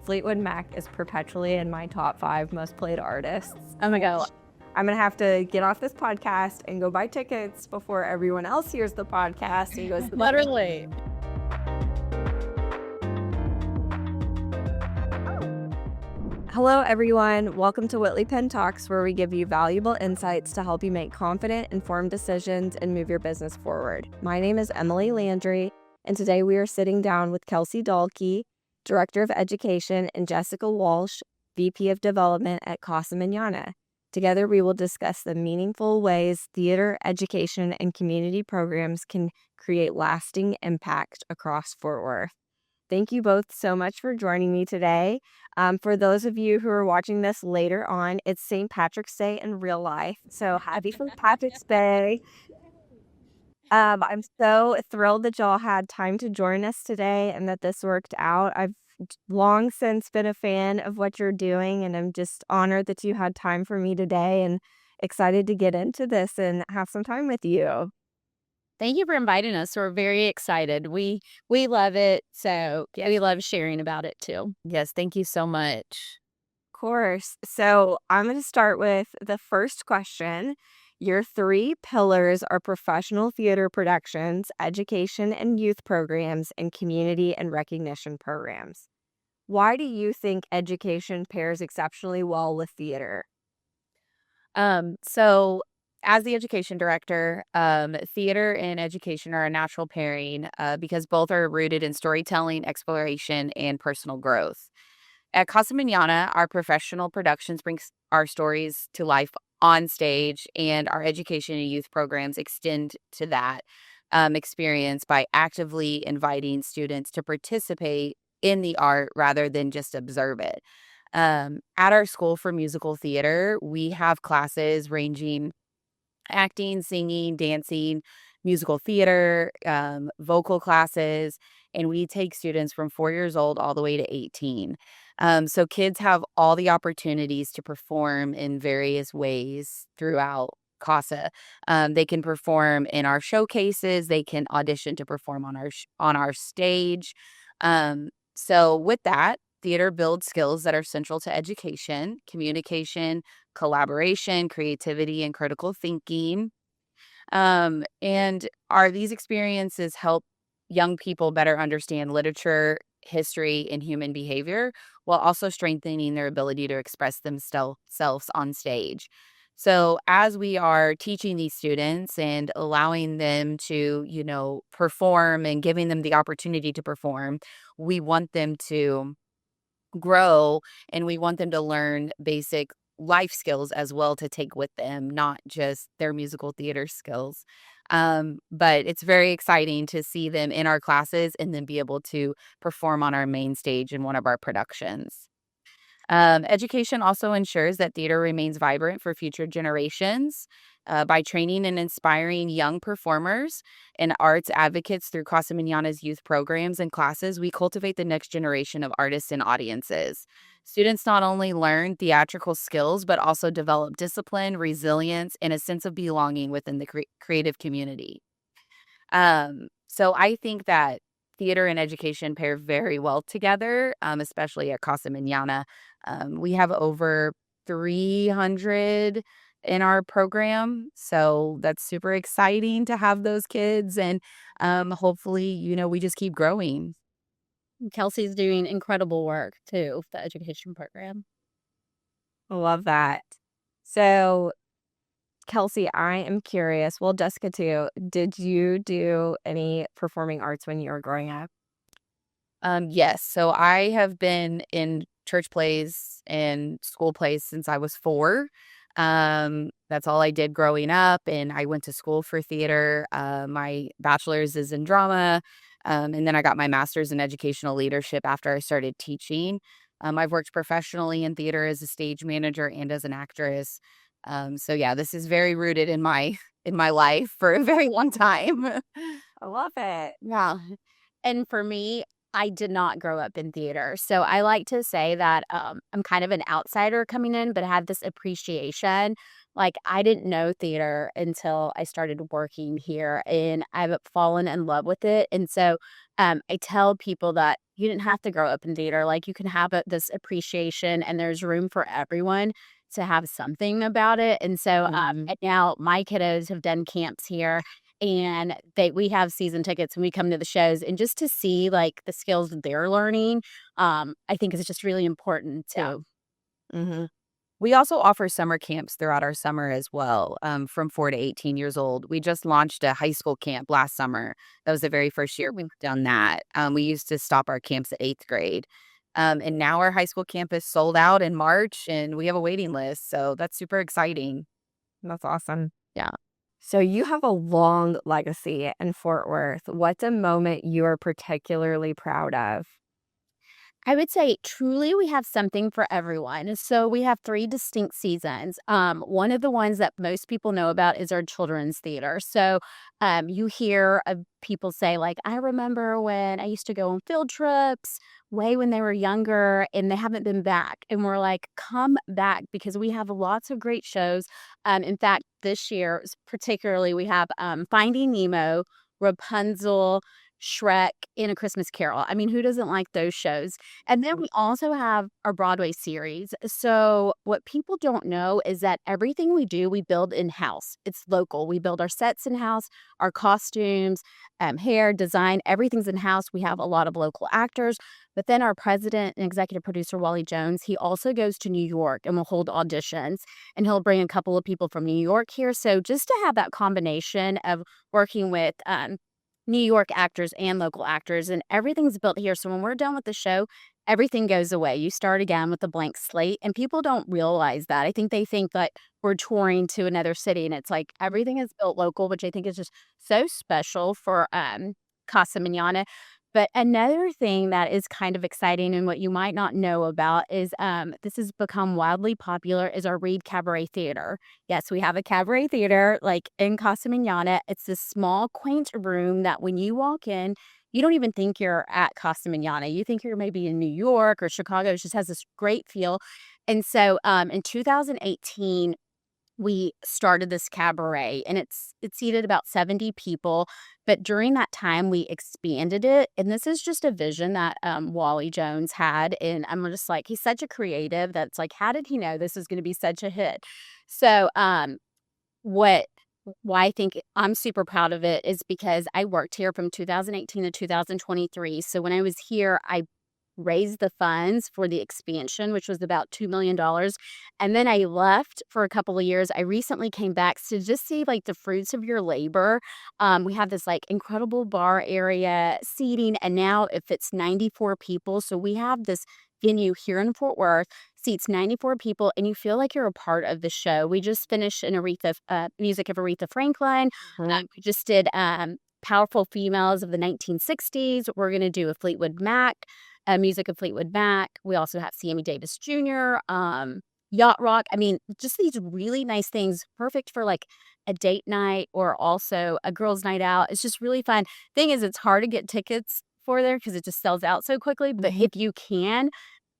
Fleetwood Mac is perpetually in my top 5 most played artists. Oh my God. I'm going to have to get off this podcast and go buy tickets before everyone else hears the podcast and goes, Literally. Hello, everyone. Welcome to Whitley Penn Talks, where we give you valuable insights to help you make confident, informed decisions and move your business forward. My name is Emily Landry, and today we are sitting down with Kelsey Dahlke, Director of Education, and Jessica Walsh, VP of Development at Casa Mañana. Together, we will discuss the meaningful ways theater, education, and community programs can create lasting impact across Fort Worth. Thank you both so much for joining me today. For those of you who are watching this later on, it's St. Patrick's Day in real life. So happy St. Patrick's Day. I'm so thrilled that y'all had time to join us today and that this worked out. I've long since been a fan of what you're doing, and I'm just honored that you had time for me today and excited to get into this and have some time with you. Thank you for inviting us. We're very excited. We love it. So we love sharing about it too. Yes, thank you so much. Of course. So I'm going to start with the first question. Your 3 pillars are professional theater productions, education and youth programs, and community and recognition programs. Why do you think education pairs exceptionally well with theater? So as the education director, theater and education are a natural pairing because both are rooted in storytelling, exploration, and personal growth. At Casa Mañana, our professional productions bring our stories to life on stage, and our education and youth programs extend to that experience by actively inviting students to participate in the art rather than just observe it. At our school for musical theater, we have classes ranging acting, singing, dancing, musical theater, vocal classes, and we take students from 4 years old all the way to 18. So kids have all the opportunities to perform in various ways throughout CASA. They can perform in our showcases. They can audition to perform on our stage. So with that, theater builds skills that are central to education, communication, collaboration, creativity, and critical thinking. And these experiences help young people better understand literature, history, and human behavior, while also strengthening their ability to express themselves on stage. So as we are teaching these students and allowing them to, perform and giving them the opportunity to perform, we want them to grow, and we want them to learn basic life skills as well to take with them, not just their musical theater skills. But it's very exciting to see them in our classes and then be able to perform on our main stage in one of our productions. Education also ensures that theater remains vibrant for future generations by training and inspiring young performers and arts advocates through Casa Mañana's youth programs and classes. We cultivate the next generation of artists and audiences. Students not only learn theatrical skills, but also develop discipline, resilience, and a sense of belonging within the creative community. So I think that theater and education pair very well together, especially at Casa Mañana. We have over 300 in our program, so that's super exciting to have those kids, and hopefully, we just keep growing. Kelsey's doing incredible work too, the education program. I love that. So, Kelsey, I am curious. Well, Jessica too. Did you do any performing arts when you were growing up? Yes, so I have been in church plays and school plays since I was 4. That's all I did growing up, and I went to school for theater. My bachelor's is in drama, and then I got my master's in educational leadership after I started teaching. I've worked professionally in theater as a stage manager and as an actress. So yeah, this is very rooted in my life for a very long time. I love it. Yeah. And for me, I did not grow up in theater. So I like to say that I'm kind of an outsider coming in, but I have this appreciation Like, I didn't know theater until I started working here, and I've fallen in love with it, and so, I tell people that you didn't have to grow up in theater, like, you can have this appreciation, and there's room for everyone to have something about it, and so, and now my kiddos have done camps here, and we have season tickets, and we come to the shows, and just to see, like, the skills that they're learning, I think is just really important Yeah. too. Mm-hmm. We also offer summer camps throughout our summer as well, from 4 to 18 years old. We just launched a high school camp last summer. That was the very first year we've done that. We used to stop our camps at 8th grade. And now our high school camp is sold out in March, and we have a waiting list. So that's super exciting. That's awesome. Yeah. So you have a long legacy in Fort Worth. What's a moment you're particularly proud of? I would say truly we have something for everyone. So we have 3 distinct seasons. One of the ones that most people know about is our children's theater. So you hear of people say like, I remember when I used to go on field trips way when they were younger and they haven't been back. And we're like, come back because we have lots of great shows. In fact, this year particularly we have Finding Nemo, Rapunzel, Shrek, and A Christmas Carol. I mean, who doesn't like those shows? And then we also have our Broadway series. So, what people don't know is that everything we do, we build in house. It's local. We build our sets in house, our costumes, hair, design, everything's in house. We have a lot of local actors. But then our president and executive producer, Wally Jones, he also goes to New York and will hold auditions. And he'll bring a couple of people from New York here. So, just to have that combination of working with New York actors and local actors, and everything's built here. So when we're done with the show, everything goes away. You start again with a blank slate, and people don't realize that. I think they think that we're touring to another city, and it's like everything is built local, which I think is just so special for Casa Mañana. But another thing that is kind of exciting and what you might not know about is this has become wildly popular is our Reed Cabaret Theater. Yes, we have a cabaret theater like in Casa Mañana. It's this small, quaint room that when you walk in, you don't even think you're at Casa Mañana. You think you're maybe in New York or Chicago. It just has this great feel. And so in 2018, we started this cabaret and it seated about 70 people, but during that time we expanded it, and this is just a vision that Wally Jones had, and I'm just like, he's such a creative that's like, how did he know this was going to be such a hit? So what why I think I'm super proud of it is because I worked here from 2018 to 2023. So when I was here, I raised the funds for the expansion, which was about $2 million. And then I left for a couple of years. I recently came back to just see like the fruits of your labor. We have this like incredible bar area, seating, and now it fits 94 people. So we have this venue here in Fort Worth, seats 94 people, and you feel like you're a part of the show. We just finished an music of Aretha Franklin. We just did Powerful Females of the 1960s. We're going to do a Fleetwood Mac, music of Fleetwood Mac. We also have Sammy Davis Jr., Yacht Rock. I mean, just these really nice things, perfect for like a date night or also a girls' night out. It's just really fun. Thing is, it's hard to get tickets for there because it just sells out so quickly. But if you can,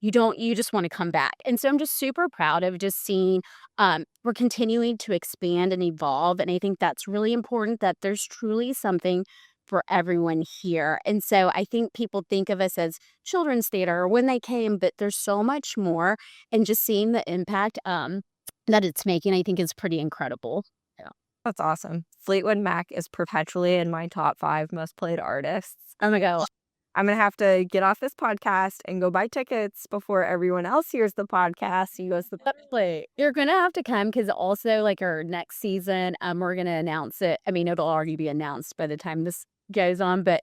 you just want to come back. And so I'm just super proud of just seeing we're continuing to expand and evolve. And I think that's really important that there's truly something for everyone here. And so I think people think of us as children's theater when they came, but there's so much more. And just seeing the impact that it's making, I think is pretty incredible. Yeah. That's awesome. Fleetwood Mac is perpetually in my top 5 most played artists. Oh my God. I'm going to have to get off this podcast and go buy tickets before everyone else hears the podcast. You goes the You're going to have to come because also like our next season, we're going to announce it. I mean, it'll already be announced by the time this goes on, but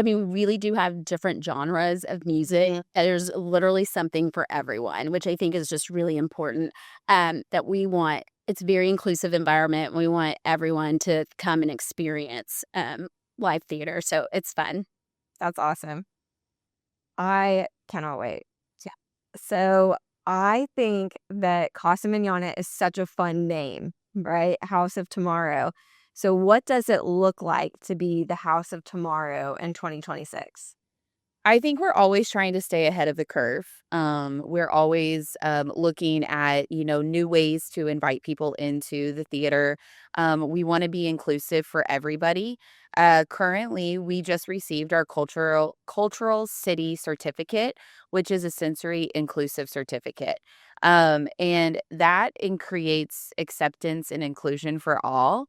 we really do have different genres of music. There's literally something for everyone, which I think is just really important, that we want. It's a very inclusive environment. We want everyone to come and experience live theater. So it's fun. That's awesome. I cannot wait. Yeah. So I think that Casa Mañana is such a fun name, right? House of Tomorrow. So what does it look like to be the House of Tomorrow in 2026? I think we're always trying to stay ahead of the curve. We're always looking at, new ways to invite people into the theater. We want to be inclusive for everybody. Currently, we just received our cultural city certificate, which is a sensory inclusive certificate. And that creates acceptance and inclusion for all.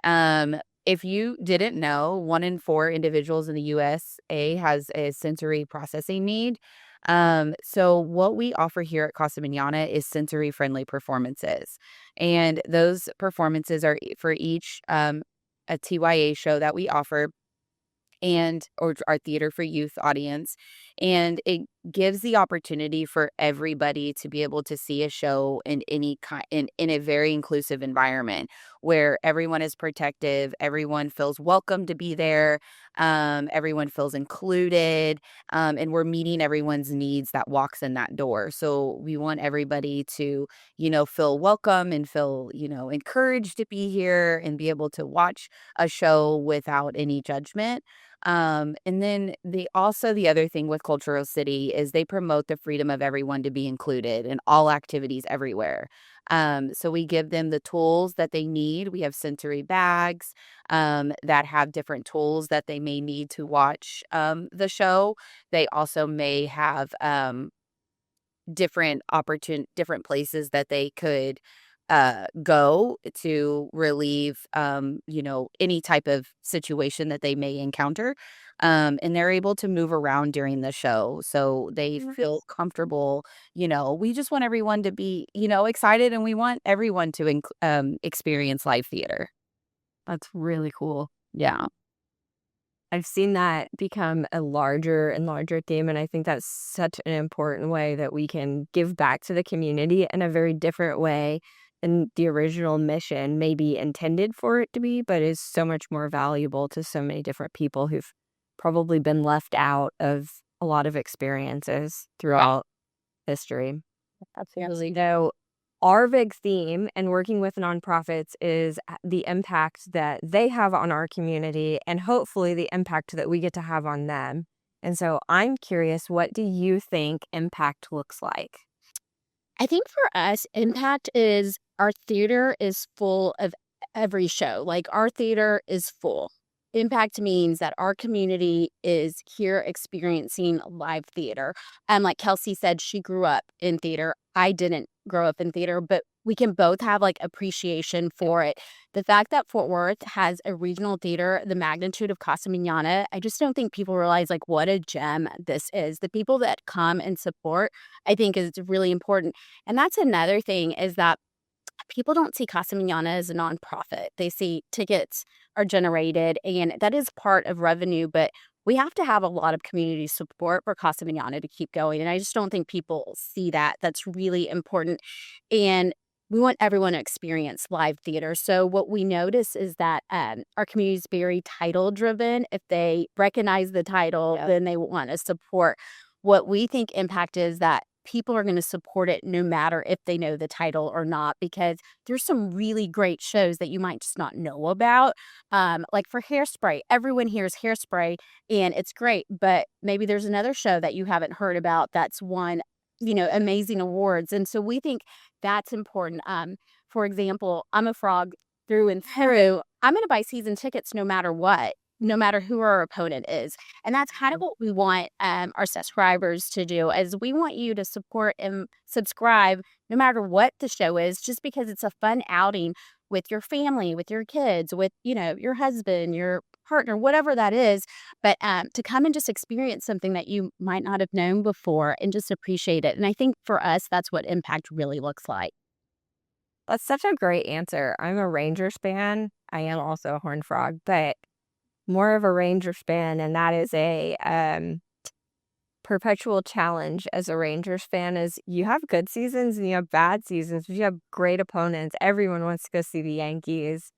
Um, if you didn't know, 1 in 4 individuals in the USA has a sensory processing need. So what we offer here at Casa Mañana is sensory-friendly performances, and those performances are for each, a TYA show that we offer and or our theater for youth audience, and it gives the opportunity for everybody to be able to see a show in any kind in a very inclusive environment where everyone is protective, everyone feels welcome to be there, everyone feels included, and we're meeting everyone's needs that walks in that door. So we want everybody to, feel welcome and feel, encouraged to be here and be able to watch a show without any judgment. And then the other thing with Cultural City is they promote the freedom of everyone to be included in all activities everywhere. So we give them the tools that they need. We have sensory bags that have different tools that they may need to watch the show. They also may have different places that they could go to relieve any type of situation that they may encounter, and they're able to move around during the show so they feel comfortable. We just want everyone to be excited, and we want everyone to experience live theater. That's really cool. Yeah. I've seen that become a larger and larger theme, and I think that's such an important way that we can give back to the community in a very different way than the original mission maybe intended for it to be, but is so much more valuable to so many different people who've probably been left out of a lot of experiences throughout history. Absolutely. So our big theme in working with nonprofits is the impact that they have on our community and hopefully the impact that we get to have on them. And so I'm curious, what do you think impact looks like? I think for us, impact is our theater is full of every show. Like our theater is full. Impact means that our community is here experiencing live theater. And like Kelsey said, she grew up in theater. I didn't grow up in theater, but we can both have like appreciation for it. The fact that Fort Worth has a regional theater, the magnitude of Casa Mañana, I just don't think people realize like what a gem this is. The people that come and support, I think is really important. And that's another thing is that people don't see Casa Mañana as a nonprofit. They see tickets are generated, and that is part of revenue, but we have to have a lot of community support for Casa Mañana to keep going, and I just don't think people see that. That's really important, and we want everyone to experience live theater. So what we notice is that our community is very title-driven. If they recognize the title, then they want to support. What we think impact is that people are going to support it no matter if they know the title or not, because there's some really great shows that you might just not know about. Like for Hairspray, everyone hears Hairspray and it's great, but maybe there's another show that you haven't heard about that's won, amazing awards. And so we think that's important. For example, I'm a frog through and through. I'm going to buy season tickets no matter what, no matter who our opponent is. And that's kind of what we want our subscribers to do, is we want you to support and subscribe no matter what the show is, just because it's a fun outing with your family, with your kids, with, your husband, your partner, whatever that is. But to come and just experience something that you might not have known before and just appreciate it. And I think for us, that's what impact really looks like. That's such a great answer. I'm a Rangers fan. I am also a Horned Frog, but more of a Rangers fan, and that is a perpetual challenge as a Rangers fan. Is you have good seasons and you have bad seasons, but you have great opponents. Everyone wants to go see the Yankees.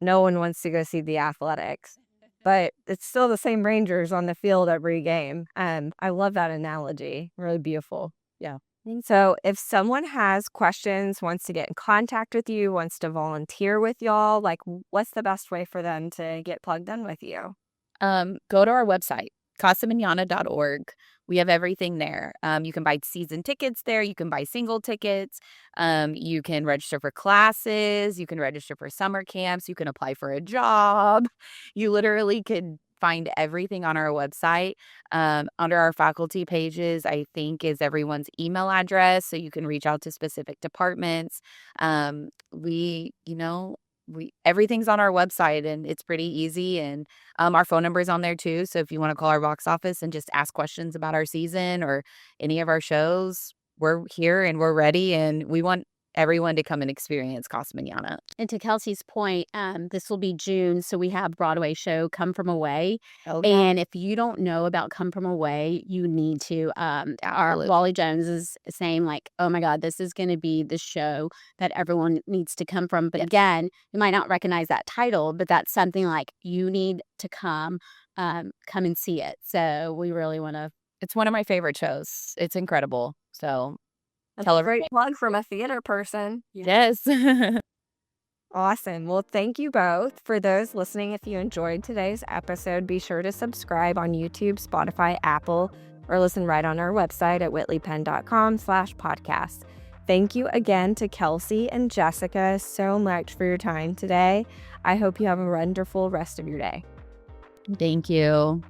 No one wants to go see the Athletics, but it's still the same Rangers on the field every game. I love that analogy. Really beautiful. Yeah. So if someone has questions, wants to get in contact with you, wants to volunteer with y'all, like what's the best way for them to get plugged in with you? Go to our website, CasaMañana.org. We have everything there. You can buy season tickets there. You can buy single tickets. You can register for classes. You can register for summer camps. You can apply for a job. You literally could find everything on our website. Under our faculty pages, I think, is everyone's email address, so you can reach out to specific departments. Everything's on our website, and it's pretty easy. And our phone number is on there too. So if you want to call our box office and just ask questions about our season or any of our shows, we're here and we're ready. And we want everyone to come and experience Casa Mañana. And to Kelsey's point, this will be June, so we have Broadway show Come From Away. Oh, yeah. And if you don't know about Come From Away, you need to. Our Absolutely. Wally Jones is saying like, oh my God, this is going to be the show that everyone needs to come from. But again, you might not recognize that title, but that's something like you need to come and see it. So we really want to. It's one of my favorite shows. It's incredible. So That's tell a great everybody. plug from a theater person. Yes. Awesome. Well, thank you both. For those listening, if you enjoyed today's episode, be sure to subscribe on YouTube, Spotify, Apple, or listen right on our website at whitleypenn.com/podcast. Thank you again to Kelsey and Jessica so much for your time today. I hope you have a wonderful rest of your day. Thank you.